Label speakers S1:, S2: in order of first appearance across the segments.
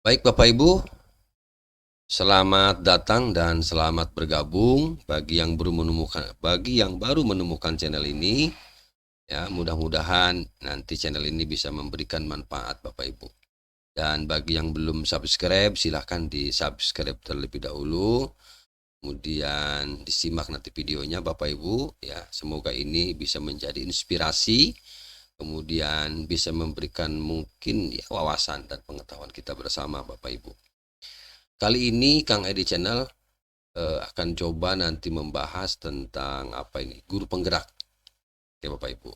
S1: Baik Bapak Ibu, selamat datang dan selamat bergabung bagi yang baru menemukan channel ini. Ya, mudah-mudahan nanti channel ini bisa memberikan manfaat Bapak Ibu. Dan bagi yang belum subscribe, silahkan di-subscribe terlebih dahulu. Kemudian disimak nanti videonya Bapak Ibu, ya. Semoga ini bisa menjadi inspirasi, kemudian bisa memberikan mungkin ya wawasan dan pengetahuan kita bersama Bapak Ibu. Kali ini Kang Edi Channel akan coba nanti membahas tentang apa ini, guru penggerak. Oke Bapak Ibu.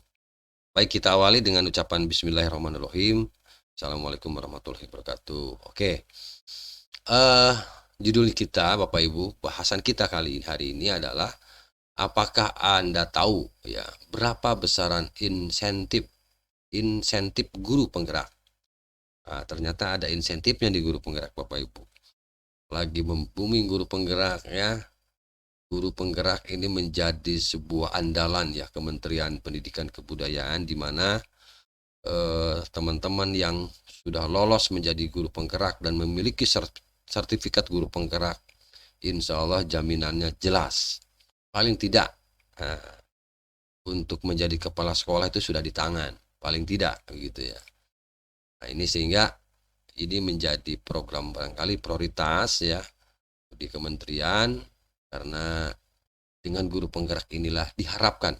S1: Baik, kita awali dengan ucapan Bismillahirrahmanirrahim. Assalamualaikum warahmatullahi wabarakatuh. Oke, eh judul kita Bapak Ibu, bahasan kita hari ini adalah apakah Anda tahu ya berapa besaran insentif guru penggerak? Nah, ternyata ada insentifnya di guru penggerak Bapak Ibu. Lagi booming guru penggerak ya. Guru penggerak ini menjadi sebuah andalan ya Kementerian Pendidikan Kebudayaan, di mana teman-teman yang sudah lolos menjadi guru penggerak dan memiliki sertifikat guru penggerak, insya Allah jaminannya jelas. Paling tidak untuk menjadi kepala sekolah itu sudah di tangan, paling tidak begitu ya. Nah ini sehingga ini menjadi program barangkali prioritas ya di kementerian, karena dengan guru penggerak inilah diharapkan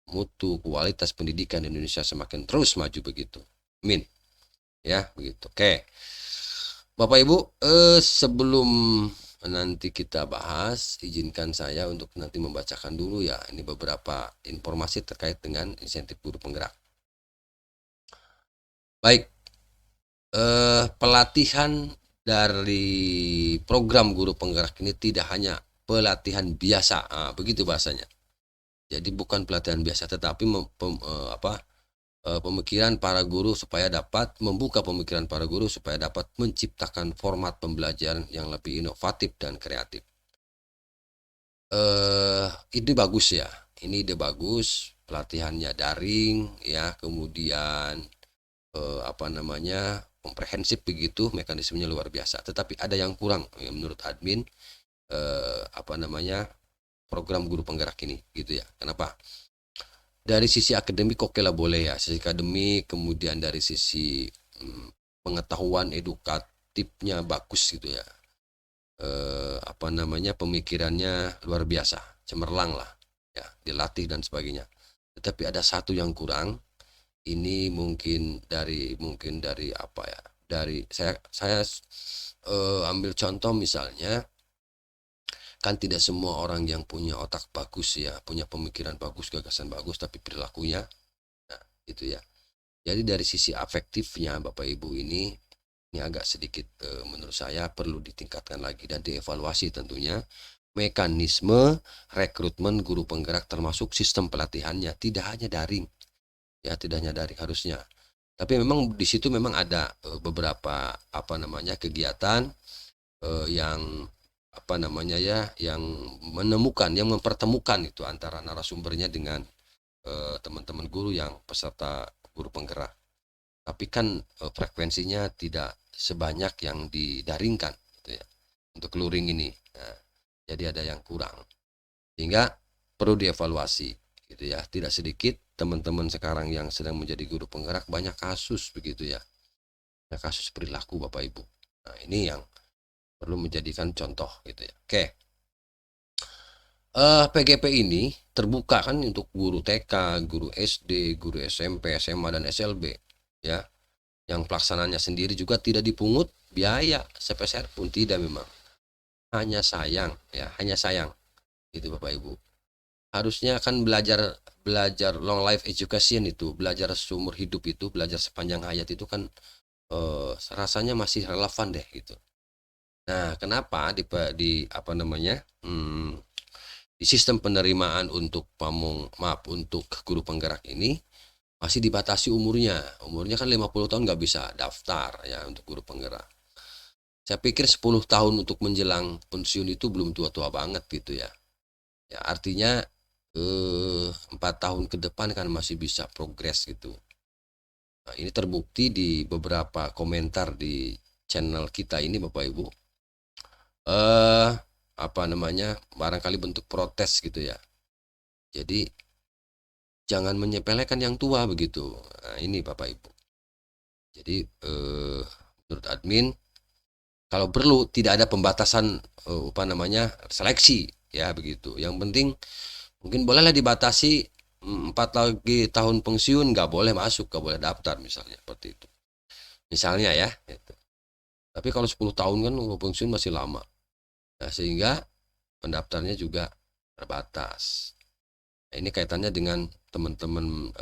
S1: mutu kualitas pendidikan Indonesia semakin terus maju begitu. Amin. Ya, begitu. Oke. Bapak Ibu, sebelum nanti kita bahas, izinkan saya untuk nanti membacakan dulu ya ini beberapa informasi terkait dengan insentif guru penggerak. Baik, pelatihan dari program guru penggerak ini tidak hanya pelatihan biasa, begitu bahasanya. Jadi bukan pelatihan biasa, tetapi pemikiran para guru supaya dapat membuka pemikiran para guru supaya dapat menciptakan format pembelajaran yang lebih inovatif dan kreatif. Ide bagus ya, ini ide bagus, pelatihannya daring ya, kemudian komprehensif begitu, mekanismenya luar biasa. Tetapi ada yang kurang ya, menurut admin program guru penggerak ini gitu ya. Kenapa? Dari sisi akademik oke lah boleh ya, sisi akademik, kemudian dari sisi pengetahuan edukatifnya bagus gitu ya. Pemikirannya luar biasa, cemerlang lah ya, dilatih dan sebagainya. Tetapi ada satu yang kurang. Ini mungkin dari apa ya? Dari saya ambil contoh misalnya, kan tidak semua orang yang punya otak bagus ya, punya pemikiran bagus, gagasan bagus, tapi perilakunya, nah itu ya. Jadi dari sisi afektifnya Bapak Ibu ini agak sedikit menurut saya perlu ditingkatkan lagi dan dievaluasi tentunya mekanisme rekrutmen guru penggerak, termasuk sistem pelatihannya. Tidak hanya daring ya, tidak hanya daring harusnya, tapi memang di situ memang ada beberapa kegiatan yang yang mempertemukan itu antara narasumbernya dengan teman-teman guru yang peserta guru penggerak. Tapi kan frekuensinya tidak sebanyak yang didaringkan gitu ya, untuk luring ini. Nah, jadi ada yang kurang, sehingga perlu dievaluasi gitu ya. Tidak sedikit teman-teman sekarang yang sedang menjadi guru penggerak banyak kasus begitu ya, kasus perilaku Bapak Ibu. Nah ini yang perlu menjadikan contoh gitu ya. Oke, PGP ini terbuka kan untuk guru TK, guru SD, guru SMP, SMA, dan SLB ya. Yang pelaksananya sendiri juga tidak dipungut biaya sepeser pun, tidak memang. Hanya sayang ya, hanya sayang itu Bapak Ibu. Harusnya kan belajar long life education itu, belajar seumur hidup itu, belajar sepanjang hayat itu kan rasanya masih relevan deh gitu. Nah, kenapa di sistem penerimaan untuk untuk guru penggerak ini masih dibatasi umurnya kan 50 tahun nggak bisa daftar ya untuk guru penggerak. Saya pikir 10 tahun untuk menjelang pensiun itu belum tua-tua banget gitu ya. Ya artinya 4 tahun ke depan kan masih bisa progres gitu. Nah, ini terbukti di beberapa komentar di channel kita ini Bapak Ibu apa namanya, barangkali bentuk protes gitu ya. Jadi jangan menyepelekan yang tua begitu. Nah, ini Bapak Ibu. Jadi menurut admin, kalau perlu tidak ada pembatasan apa namanya, seleksi ya begitu. Yang penting mungkin bolehlah dibatasi 4 lagi tahun pensiun nggak boleh masuk, nggak boleh daftar misalnya seperti itu. Misalnya ya gitu. Tapi kalau 10 tahun kan pensiun masih lama. Nah, sehingga pendaftarnya juga terbatas. Nah, ini kaitannya dengan teman-teman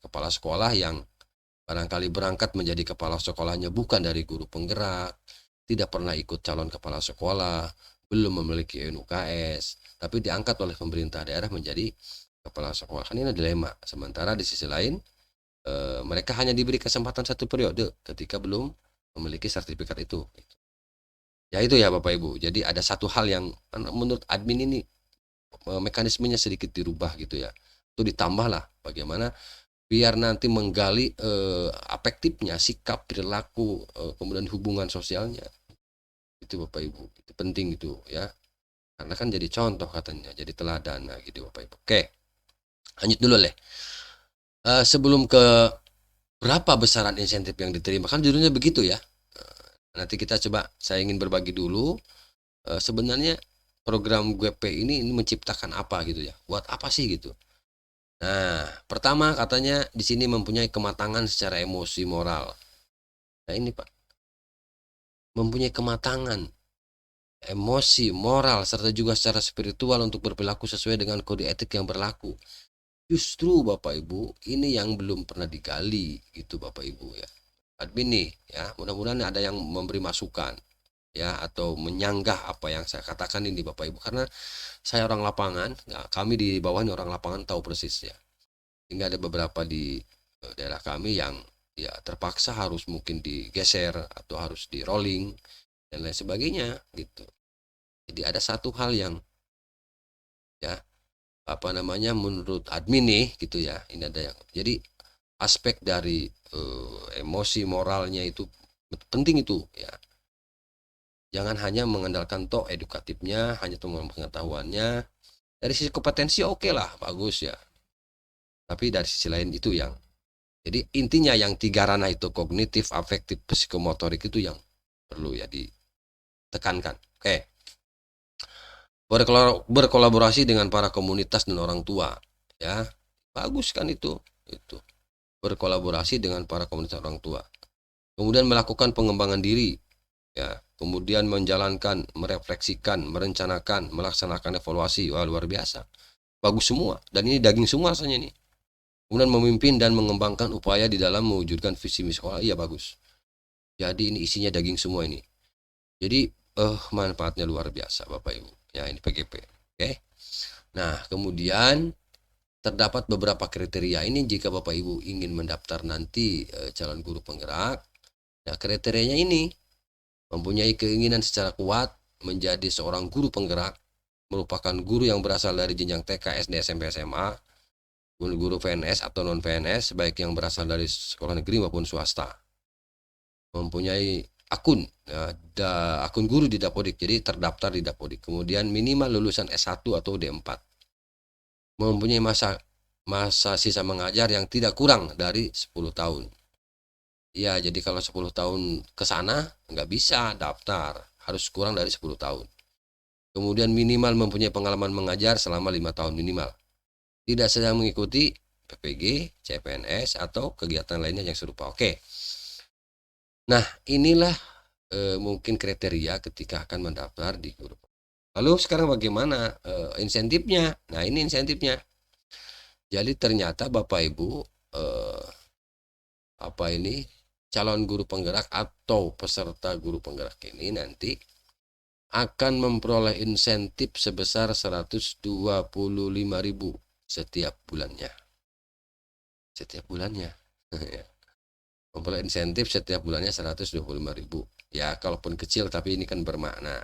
S1: kepala sekolah yang barangkali berangkat menjadi kepala sekolahnya bukan dari guru penggerak, tidak pernah ikut calon kepala sekolah, belum memiliki NUKS, tapi diangkat oleh pemerintah daerah menjadi kepala sekolah. Kan ini dilema. Sementara di sisi lain mereka hanya diberi kesempatan 1 periode ketika belum memiliki sertifikat itu. Ya itu ya Bapak Ibu. Jadi ada satu hal yang menurut admin ini mekanismenya sedikit dirubah gitu ya. Itu ditambahlah bagaimana biar nanti menggali afektifnya, sikap, perilaku, kemudian hubungan sosialnya. Itu Bapak Ibu. Itu penting gitu ya. Karena kan jadi contoh katanya, jadi teladan gitu Bapak Ibu. Oke. Lanjut dulu leh. Sebelum ke berapa besaran insentif yang diterima, kan judulnya begitu ya. Nanti kita coba, saya ingin berbagi dulu sebenarnya program GP ini menciptakan apa gitu ya, buat apa sih gitu. Nah, pertama katanya di sini mempunyai kematangan secara emosi moral. Nah ini Pak, mempunyai kematangan emosi moral serta juga secara spiritual untuk berperilaku sesuai dengan kode etik yang berlaku. Justru Bapak Ibu ini yang belum pernah digali gitu Bapak Ibu ya. Admin nih ya, mudah-mudahan ada yang memberi masukan ya atau menyanggah apa yang saya katakan ini Bapak Ibu, karena saya orang lapangan ya, kami di bawah ini orang lapangan tahu persis ya, hingga ada beberapa di daerah kami yang ya terpaksa harus mungkin digeser atau harus di rolling dan lain sebagainya gitu. Jadi ada satu hal yang ya apa namanya menurut admin nih gitu ya, ini ada yang jadi aspek dari emosi moralnya itu penting itu ya. Jangan hanya mengandalkan toh edukatifnya, hanya temuan pengetahuannya. Dari sisi kompetensi oke lah, bagus ya. Tapi dari sisi lain itu yang, jadi intinya yang 3 ranah itu kognitif, afektif, psikomotorik itu yang perlu ya ditekankan. Oke. Berkolaborasi dengan para komunitas dan orang tua, ya bagus kan itu. Berkolaborasi dengan para komunitas orang tua. Kemudian melakukan pengembangan diri, ya. Kemudian menjalankan, merefleksikan, merencanakan, melaksanakan evaluasi. Wah, luar biasa. Bagus semua. Dan ini daging semua rasanya nih. Kemudian memimpin dan mengembangkan upaya di dalam mewujudkan visi misi sekolah. Iya bagus. Jadi ini isinya daging semua ini. Jadi manfaatnya luar biasa Bapak Ibu. Ya ini PGP. Oke. Nah kemudian terdapat beberapa kriteria ini jika Bapak Ibu ingin mendaftar nanti calon guru penggerak. Nah kriterianya ini mempunyai keinginan secara kuat menjadi seorang guru penggerak, merupakan guru yang berasal dari jenjang TK, SD, SMP, SMA, guru PNS atau non PNS, baik yang berasal dari sekolah negeri maupun swasta, mempunyai akun akun guru di Dapodik, jadi terdaftar di Dapodik, kemudian minimal lulusan S1 atau D4, mempunyai masa sisa mengajar yang tidak kurang dari 10 tahun. Ya, jadi kalau 10 tahun ke sana nggak bisa daftar, harus kurang dari 10 tahun. Kemudian minimal mempunyai pengalaman mengajar selama 5 tahun minimal. Tidak sedang mengikuti PPG, CPNS atau kegiatan lainnya yang serupa. Oke. Nah, inilah mungkin kriteria ketika akan mendaftar di guru. Lalu sekarang bagaimana insentifnya? Nah, ini insentifnya. Jadi ternyata Bapak Ibu calon guru penggerak atau peserta guru penggerak ini nanti akan memperoleh insentif sebesar 125.000 setiap bulannya. Setiap bulannya. Memperoleh insentif setiap bulannya 125.000. Ya, kalaupun kecil tapi ini kan bermakna.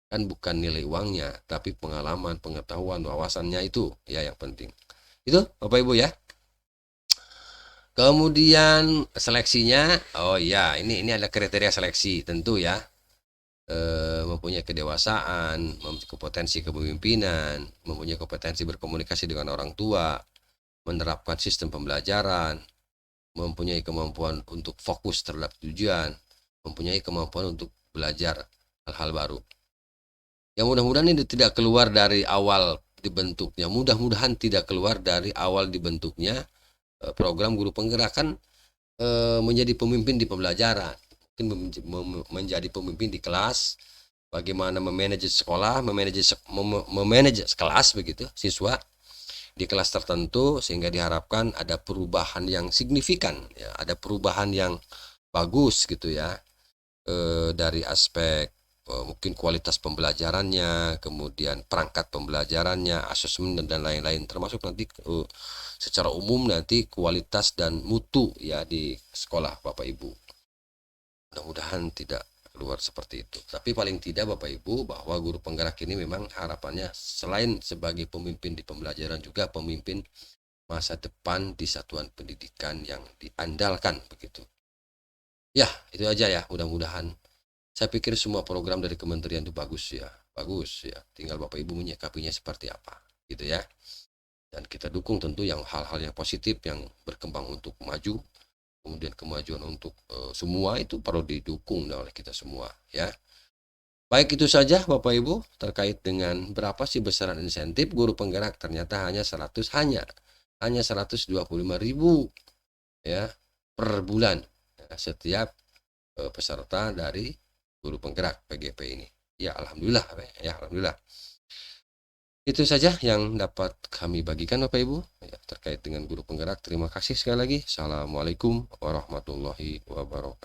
S1: Kan bukan nilai uangnya, tapi pengalaman, pengetahuan, wawasannya itu ya yang penting. Itu Bapak Ibu ya. Kemudian seleksinya, oh iya, ini ada kriteria seleksi tentu ya. Mempunyai kedewasaan, mempunyai kompetensi kepemimpinan, mempunyai kompetensi berkomunikasi dengan orang tua, menerapkan sistem pembelajaran, mempunyai kemampuan untuk fokus terhadap tujuan, mempunyai kemampuan untuk belajar hal-hal baru. Yang mudah-mudahan ini tidak keluar dari awal dibentuknya, mudah-mudahan tidak keluar dari awal dibentuknya program guru penggerak menjadi pemimpin di pembelajaran, mungkin menjadi pemimpin di kelas, bagaimana memanage sekolah, memanage kelas begitu, siswa di kelas tertentu, sehingga diharapkan ada perubahan yang signifikan, ya, ada perubahan yang bagus gitu ya, dari aspek mungkin kualitas pembelajarannya, kemudian perangkat pembelajarannya, asesmen dan lain-lain, termasuk nanti secara umum nanti kualitas dan mutu ya di sekolah Bapak Ibu. Mudah-mudahan tidak keluar seperti itu. Tapi paling tidak Bapak Ibu, bahwa guru penggerak ini memang harapannya selain sebagai pemimpin di pembelajaran, juga pemimpin masa depan di satuan pendidikan yang diandalkan begitu. Ya, itu aja ya, mudah-mudahan. Saya pikir semua program dari kementerian itu bagus ya, bagus ya. Tinggal Bapak Ibu menyikapinya seperti apa, gitu ya. Dan kita dukung tentu yang hal-hal yang positif yang berkembang untuk maju, kemudian kemajuan untuk semua itu perlu didukung oleh kita semua ya. Baik, itu saja Bapak Ibu terkait dengan berapa sih besaran insentif guru penggerak. Ternyata hanya 125.000 ya per bulan ya, setiap peserta dari guru penggerak PGP ini. Ya alhamdulillah ya, alhamdulillah. Itu saja yang dapat kami bagikan Bapak Ibu ya, terkait dengan guru penggerak. Terima kasih sekali lagi. Assalamualaikum warahmatullahi wabarakatuh.